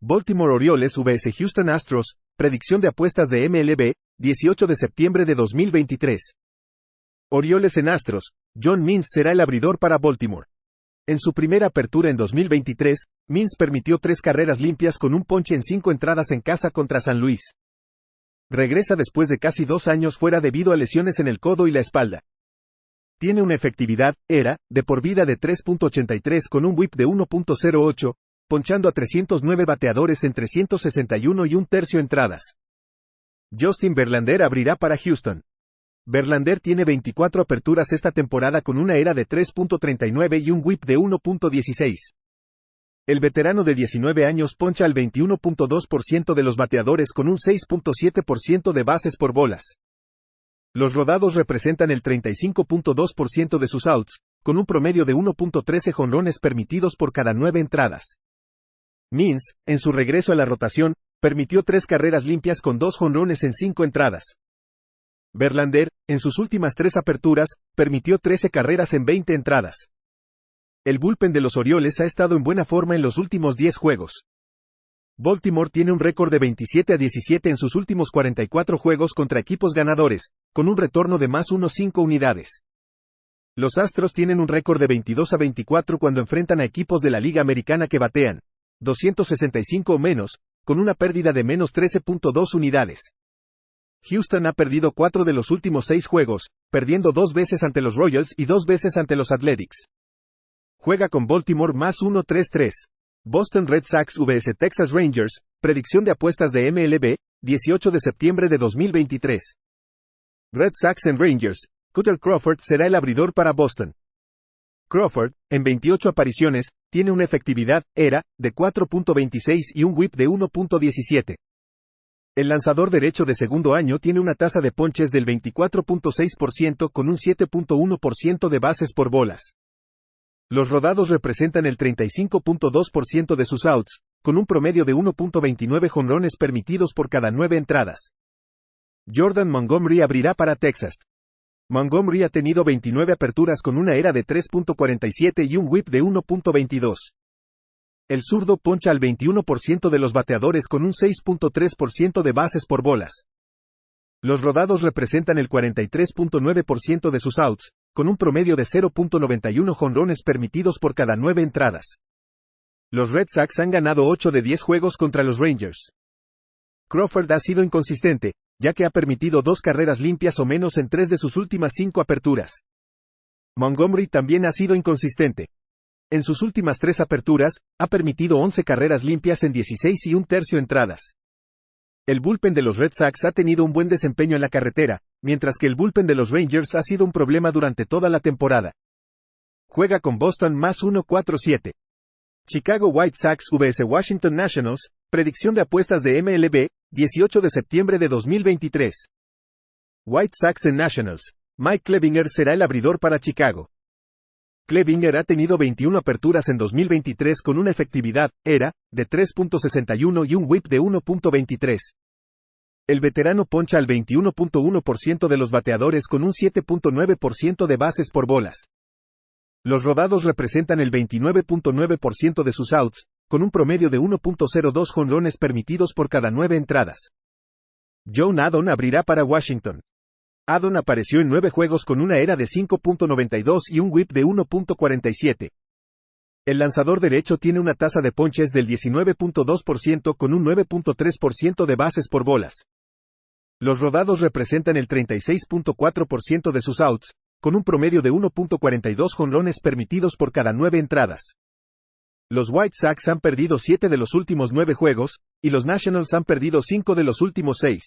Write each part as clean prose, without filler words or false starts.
Baltimore Orioles vs Houston Astros, predicción de apuestas de MLB, 18 de septiembre de 2023. Orioles en Astros, John Means será el abridor para Baltimore. En su primera apertura en 2023, Means permitió 3 carreras limpias con un ponche en 5 entradas en casa contra San Luis. Regresa después de casi 2 años fuera debido a lesiones en el codo y la espalda. Tiene una efectividad, de por vida de 3.83 con un whip de 1.08, ponchando a 309 bateadores en 361 y un tercio entradas. Justin Verlander abrirá para Houston. Verlander tiene 24 aperturas esta temporada con una ERA de 3.39 y un whip de 1.16. El veterano de 19 años poncha al 21.2% de los bateadores con un 6.7% de bases por bolas. Los rodados representan el 35.2% de sus outs, con un promedio de 1.13 jonrones permitidos por cada 9 entradas. Means, en su regreso a la rotación, permitió 3 carreras limpias con 2 jonrones en 5 entradas. Verlander, en sus últimas 3 aperturas, permitió 13 carreras en 20 entradas. El bullpen de los Orioles ha estado en buena forma en los últimos 10 juegos. Baltimore tiene un récord de 27-17 en sus últimos 44 juegos contra equipos ganadores, con un retorno de más 1.5 unidades. Los Astros tienen un récord de 22-24 cuando enfrentan a equipos de la Liga Americana que batean 265 o menos, con una pérdida de menos 13.2 unidades. Houston ha perdido 4 de los últimos 6 juegos, perdiendo 2 veces ante los Royals y 2 veces ante los Athletics. Juega con Baltimore más 1.33. Boston Red Sox vs Texas Rangers, predicción de apuestas de MLB, 18 de septiembre de 2023. Red Sox en Rangers, Kutter Crawford será el abridor para Boston. Crawford, en 28 apariciones, tiene una efectividad, de 4.26 y un whip de 1.17. El lanzador derecho de segundo año tiene una tasa de ponches del 24.6% con un 7.1% de bases por bolas. Los rodados representan el 35.2% de sus outs, con un promedio de 1.29 jonrones permitidos por cada 9 entradas. Jordan Montgomery abrirá para Texas. Montgomery ha tenido 29 aperturas con una ERA de 3.47 y un whip de 1.22. El zurdo poncha al 21% de los bateadores con un 6.3% de bases por bolas. Los rodados representan el 43.9% de sus outs, con un promedio de 0.91 jonrones permitidos por cada 9 entradas. Los Red Sox han ganado 8 de 10 juegos contra los Rangers. Crawford ha sido inconsistente, ya que ha permitido 2 carreras limpias o menos en 3 de sus últimas 5 aperturas. Montgomery también ha sido inconsistente. En sus últimas 3 aperturas, ha permitido 11 carreras limpias en 16 y un tercio entradas. El bullpen de los Red Sox ha tenido un buen desempeño en la carretera, mientras que el bullpen de los Rangers ha sido un problema durante toda la temporada. Juega con Boston más 1.47. Chicago White Sox vs Washington Nationals, predicción de apuestas de MLB, 18 de septiembre de 2023. White Sox en Nationals, Mike Clevinger será el abridor para Chicago. Clevinger ha tenido 21 aperturas en 2023 con una efectividad, de 3.61 y un whip de 1.23. El veterano poncha al 21.1% de los bateadores con un 7.9% de bases por bolas. Los rodados representan el 29.9% de sus outs, con un promedio de 1.02 jonrones permitidos por cada 9 entradas. John Adon abrirá para Washington. Adon apareció en 9 juegos con una ERA de 5.92 y un whip de 1.47. El lanzador derecho tiene una tasa de ponches del 19.2% con un 9.3% de bases por bolas. Los rodados representan el 36.4% de sus outs, con un promedio de 1.42 jonrones permitidos por cada 9 entradas. Los White Sox han perdido 7 de los últimos 9 juegos, y los Nationals han perdido 5 de los últimos 6.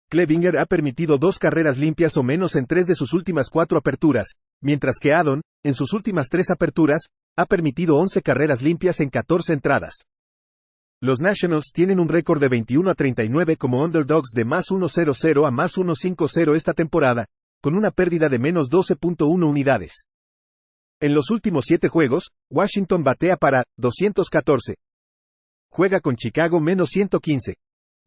Clevinger ha permitido 2 carreras limpias o menos en 3 de sus últimas 4 aperturas, mientras que Adon, en sus últimas 3 aperturas, ha permitido 11 carreras limpias en 14 entradas. Los Nationals tienen un récord de 21-39 como underdogs de más 1.00 a más 1.50 esta temporada, con una pérdida de menos 12.1 unidades. En los últimos 7 juegos, Washington batea para 214. Juega con Chicago menos 115.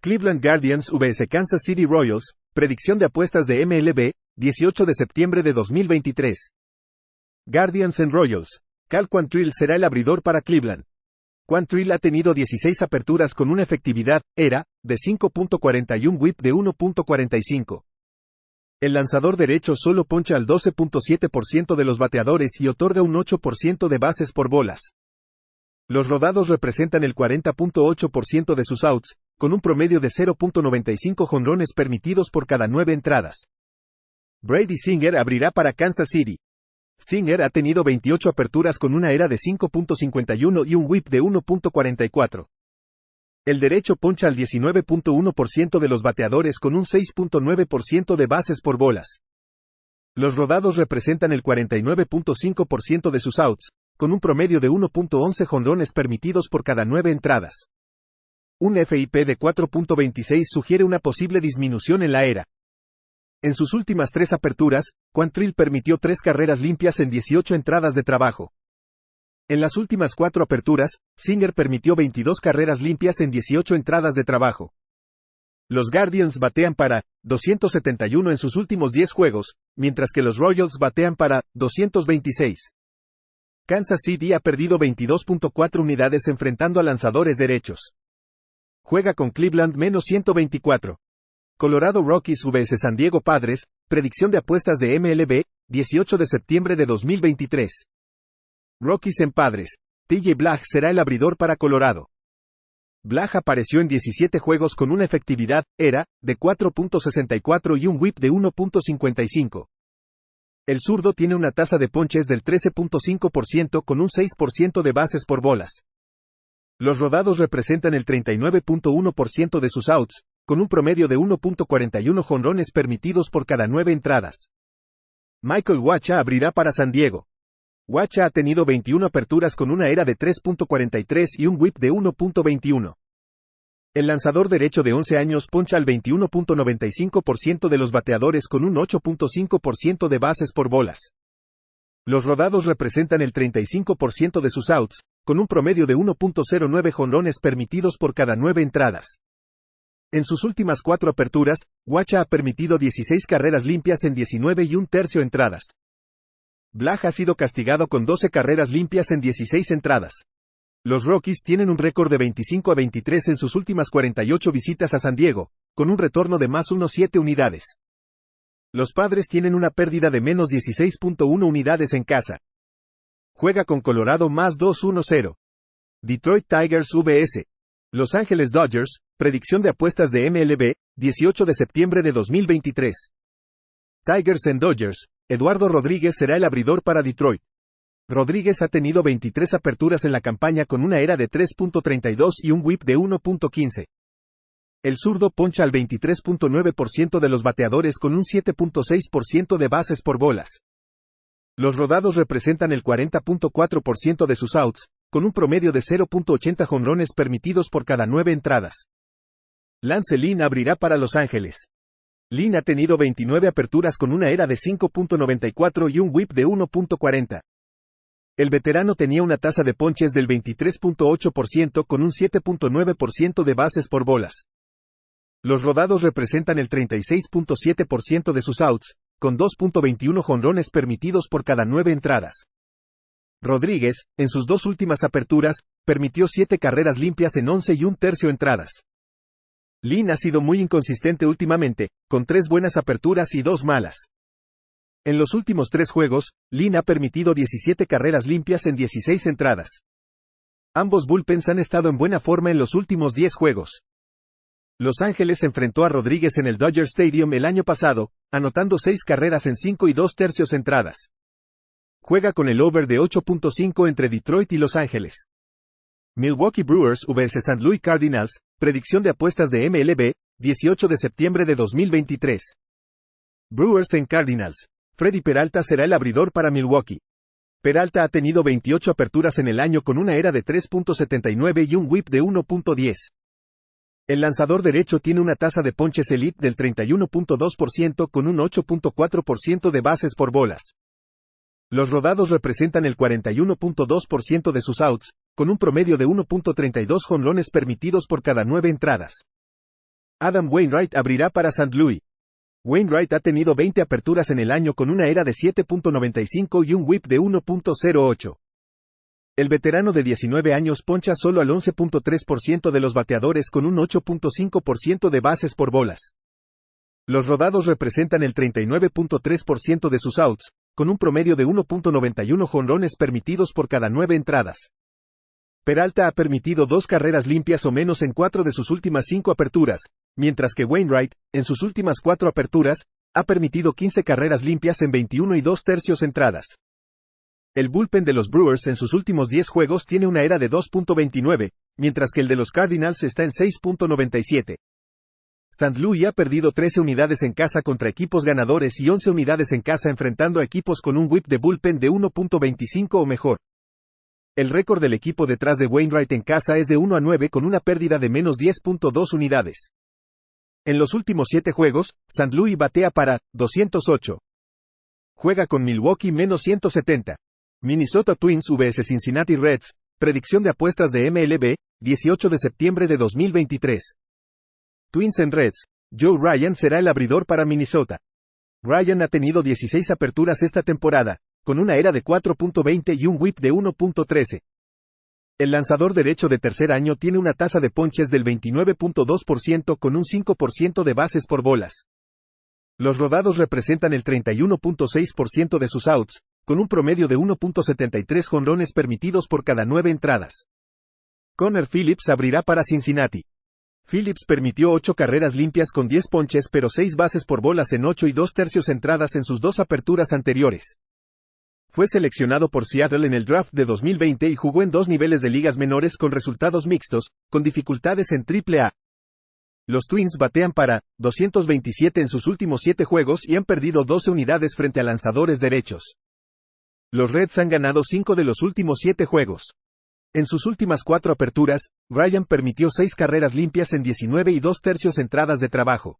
Cleveland Guardians vs Kansas City Royals, predicción de apuestas de MLB, 18 de septiembre de 2023. Guardians en Royals, Cal Quantrill será el abridor para Cleveland. Quantrill ha tenido 16 aperturas con una efectividad, ERA, de 5.41 y un whip de 1.45. El lanzador derecho solo poncha al 12.7% de los bateadores y otorga un 8% de bases por bolas. Los rodados representan el 40.8% de sus outs, con un promedio de 0.95 jonrones permitidos por cada 9 entradas. Brady Singer abrirá para Kansas City. Singer ha tenido 28 aperturas con una ERA de 5.51 y un whip de 1.44. El derecho poncha al 19.1% de los bateadores con un 6.9% de bases por bolas. Los rodados representan el 49.5% de sus outs, con un promedio de 1.11 jonrones permitidos por cada 9 entradas. Un FIP de 4.26 sugiere una posible disminución en la ERA. En sus últimas 3 aperturas, Quantrill permitió 3 carreras limpias en 18 entradas de trabajo. En las últimas 4 aperturas, Singer permitió 22 carreras limpias en 18 entradas de trabajo. Los Guardians batean para 271 en sus últimos 10 juegos, mientras que los Royals batean para 226. Kansas City ha perdido 22.4 unidades enfrentando a lanzadores derechos. Juega con Cleveland -124. Colorado Rockies vs San Diego Padres, predicción de apuestas de MLB, 18 de septiembre de 2023. Rockies en Padres. TJ Blag será el abridor para Colorado. Blag apareció en 17 juegos con una efectividad, ERA, de 4.64 y un whip de 1.55. El zurdo tiene una tasa de ponches del 13.5% con un 6% de bases por bolas. Los rodados representan el 39.1% de sus outs, con un promedio de 1.41 jonrones permitidos por cada 9 entradas. Michael Wacha abrirá para San Diego. Wacha ha tenido 21 aperturas con una ERA de 3.43 y un whip de 1.21. El lanzador derecho de 11 años poncha al 21.95% de los bateadores con un 8.5% de bases por bolas. Los rodados representan el 35% de sus outs, con un promedio de 1.09 jonrones permitidos por cada 9 entradas. En sus últimas 4 aperturas, Wacha ha permitido 16 carreras limpias en 19 y un tercio entradas. Blag ha sido castigado con 12 carreras limpias en 16 entradas. Los Rockies tienen un récord de 25-23 en sus últimas 48 visitas a San Diego, con un retorno de +7 unidades. Los Padres tienen una pérdida de -16.1 unidades en casa. Juega con Colorado +210. Detroit Tigers vs Los Ángeles Dodgers, predicción de apuestas de MLB, 18 de septiembre de 2023. Tigers en Dodgers. Eduardo Rodríguez será el abridor para Detroit. Rodríguez ha tenido 23 aperturas en la campaña con una ERA de 3.32 y un whip de 1.15. El zurdo poncha al 23.9% de los bateadores con un 7.6% de bases por bolas. Los rodados representan el 40.4% de sus outs, con un promedio de 0.80 jonrones permitidos por cada 9 entradas. Lance Lynn abrirá para Los Ángeles. Lynn ha tenido 29 aperturas con una ERA de 5.94 y un whip de 1.40. El veterano tenía una tasa de ponches del 23.8% con un 7.9% de bases por bolas. Los rodados representan el 36.7% de sus outs, con 2.21 jonrones permitidos por cada 9 entradas. Rodríguez, en sus 2 últimas aperturas, permitió 7 carreras limpias en 11 y un tercio entradas. Lynn ha sido muy inconsistente últimamente, con 3 buenas aperturas y 2 malas. En los últimos 3 juegos, Lynn ha permitido 17 carreras limpias en 16 entradas. Ambos bullpens han estado en buena forma en los últimos 10 juegos. Los Ángeles enfrentó a Rodríguez en el Dodger Stadium el año pasado, anotando 6 carreras en 5 y 2 tercios entradas. Juega con el over de 8.5 entre Detroit y Los Ángeles. Milwaukee Brewers vs St. Louis Cardinals, predicción de apuestas de MLB, 18 de septiembre de 2023. Brewers en Cardinals. Freddy Peralta será el abridor para Milwaukee. Peralta ha tenido 28 aperturas en el año con una ERA de 3.79 y un whip de 1.10. El lanzador derecho tiene una tasa de ponches elite del 31.2% con un 8.4% de bases por bolas. Los rodados representan el 41.2% de sus outs, con un promedio de 1.32 jonrones permitidos por cada 9 entradas. Adam Wainwright abrirá para St. Louis. Wainwright ha tenido 20 aperturas en el año con una ERA de 7.95 y un whip de 1.08. El veterano de 19 años poncha solo al 11.3% de los bateadores con un 8.5% de bases por bolas. Los rodados representan el 39.3% de sus outs, con un promedio de 1.91 jonrones permitidos por cada 9 entradas. Peralta ha permitido 2 carreras limpias o menos en 4 de sus últimas 5 aperturas, mientras que Wainwright, en sus últimas 4 aperturas, ha permitido 15 carreras limpias en 21 2/3 entradas. El bullpen de los Brewers en sus últimos 10 juegos tiene una ERA de 2.29, mientras que el de los Cardinals está en 6.97. St. Louis ha perdido 13 unidades en casa contra equipos ganadores y 11 unidades en casa enfrentando a equipos con un whip de bullpen de 1.25 o mejor. El récord del equipo detrás de Wainwright en casa es de 1-9 con una pérdida de menos 10.2 unidades. En los últimos 7 juegos, St. Louis batea para 208. Juega con Milwaukee menos 170. Minnesota Twins vs Cincinnati Reds, predicción de apuestas de MLB, 18 de septiembre de 2023. Twins en Reds, Joe Ryan será el abridor para Minnesota. Ryan ha tenido 16 aperturas esta temporada, con una ERA de 4.20 y un whip de 1.13. El lanzador derecho de tercer año tiene una tasa de ponches del 29.2% con un 5% de bases por bolas. Los rodados representan el 31.6% de sus outs, con un promedio de 1.73 jonrones permitidos por cada 9 entradas. Connor Phillips abrirá para Cincinnati. Phillips permitió 8 carreras limpias con 10 ponches pero 6 bases por bolas en 8 2/3 entradas en sus 2 aperturas anteriores. Fue seleccionado por Seattle en el draft de 2020 y jugó en 2 niveles de ligas menores con resultados mixtos, con dificultades en AAA. Los Twins batean para 227 en sus últimos 7 juegos y han perdido 12 unidades frente a lanzadores derechos. Los Reds han ganado 5 de los últimos 7 juegos. En sus últimas 4 aperturas, Ryan permitió 6 carreras limpias en 19 2/3 entradas de trabajo.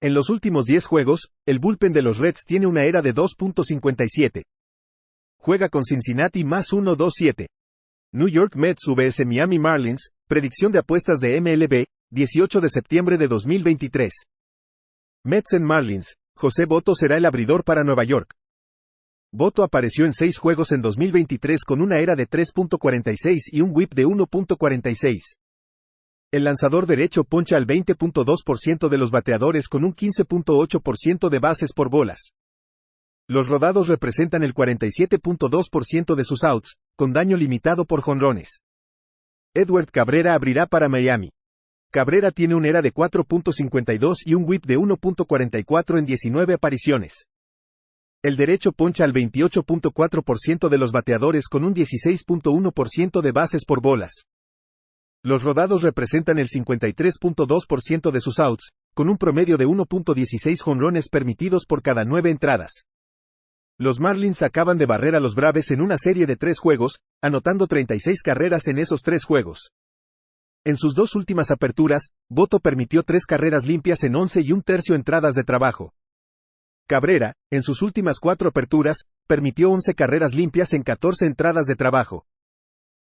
En los últimos 10 juegos, el bullpen de los Reds tiene una ERA de 2.57. Juega con Cincinnati más 1.27. New York Mets vs Miami Marlins, predicción de apuestas de MLB, 18 de septiembre de 2023. Mets en Marlins, José Botto será el abridor para Nueva York. Botto apareció en 6 juegos en 2023 con una ERA de 3.46 y un whip de 1.46. El lanzador derecho poncha al 20.2% de los bateadores con un 15.8% de bases por bolas. Los rodados representan el 47.2% de sus outs, con daño limitado por jonrones. Edward Cabrera abrirá para Miami. Cabrera tiene un ERA de 4.52 y un whip de 1.44 en 19 apariciones. El derecho poncha al 28.4% de los bateadores con un 16.1% de bases por bolas. Los rodados representan el 53.2% de sus outs, con un promedio de 1.16 jonrones permitidos por cada 9 entradas. Los Marlins acaban de barrer a los Braves en una serie de 3 juegos, anotando 36 carreras en esos 3 juegos. En sus 2 últimas aperturas, Botto permitió 3 carreras limpias en 11 1/3 entradas de trabajo. Cabrera, en sus últimas 4 aperturas, permitió 11 carreras limpias en 14 entradas de trabajo.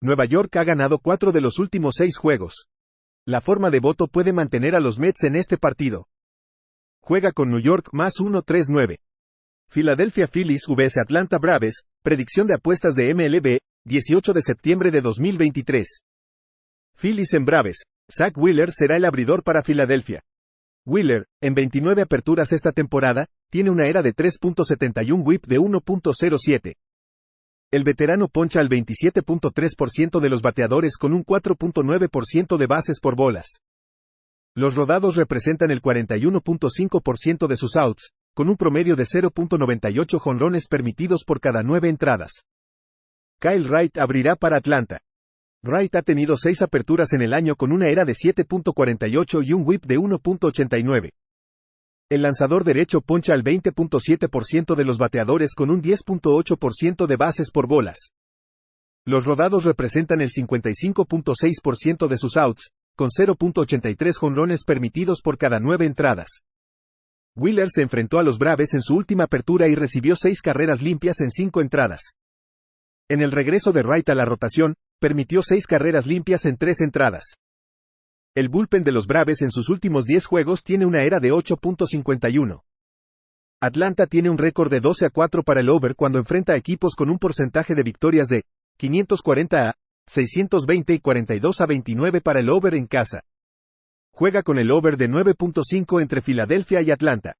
Nueva York ha ganado 4 de los últimos 6 juegos. La forma de Botto puede mantener a los Mets en este partido. Juega con New York más 1.39. Philadelphia Phillies vs Atlanta Braves, predicción de apuestas de MLB, 18 de septiembre de 2023. Phillies en Braves, Zach Wheeler será el abridor para Filadelfia. Wheeler, en 29 aperturas esta temporada, tiene una ERA de 3.71 whip de 1.07. El veterano poncha al 27.3% de los bateadores con un 4.9% de bases por bolas. Los rodados representan el 41.5% de sus outs, con un promedio de 0.98 jonrones permitidos por cada 9 entradas. Kyle Wright abrirá para Atlanta. Wright ha tenido 6 aperturas en el año con una ERA de 7.48 y un whip de 1.89. El lanzador derecho poncha al 20.7% de los bateadores con un 10.8% de bases por bolas. Los rodados representan el 55.6% de sus outs, con 0.83 jonrones permitidos por cada 9 entradas. Wheeler se enfrentó a los Braves en su última apertura y recibió 6 carreras limpias en 5 entradas. En el regreso de Wright a la rotación, permitió 6 carreras limpias en 3 entradas. El bullpen de los Braves en sus últimos 10 juegos tiene una ERA de 8.51. Atlanta tiene un récord de 12-4 para el over cuando enfrenta a equipos con un porcentaje de victorias de 540 a 620 y 42 a 29 para el over en casa. Juega con el over de 9.5 entre Filadelfia y Atlanta.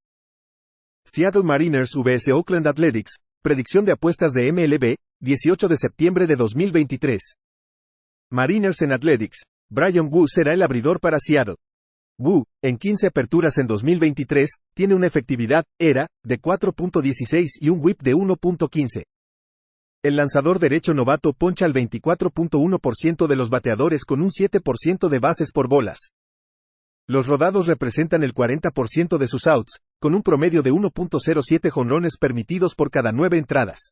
Seattle Mariners vs Oakland Athletics, predicción de apuestas de MLB, 18 de septiembre de 2023. Mariners en Athletics, Bryan Woo será el abridor para Seattle. Woo, en 15 aperturas en 2023, tiene una efectividad, ERA, de 4.16 y un WHIP de 1.15. El lanzador derecho novato poncha al 24.1% de los bateadores con un 7% de bases por bolas. Los rodados representan el 40% de sus outs, con un promedio de 1.07 jonrones permitidos por cada 9 entradas.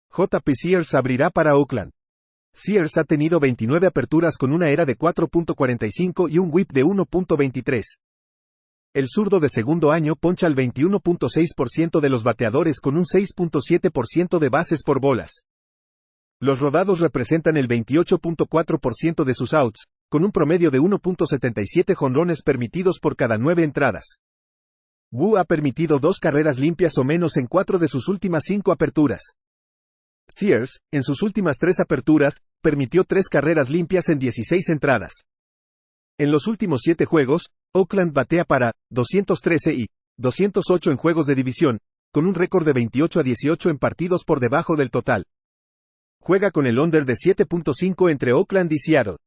J.P. Sears abrirá para Oakland. Sears ha tenido 29 aperturas con una ERA de 4.45 y un WHIP de 1.23. El zurdo de segundo año poncha al 21.6% de los bateadores con un 6.7% de bases por bolas. Los rodados representan el 28.4% de sus outs, con un promedio de 1.77 jonrones permitidos por cada 9 entradas. Woo ha permitido 2 carreras limpias o menos en 4 de sus últimas 5 aperturas. Sears, en sus últimas 3 aperturas, permitió 3 carreras limpias en 16 entradas. En los últimos 7 juegos, Oakland batea para 213 y 208 en juegos de división, con un récord de 28-18 en partidos por debajo del total. Juega con el under de 7.5 entre Oakland y Seattle.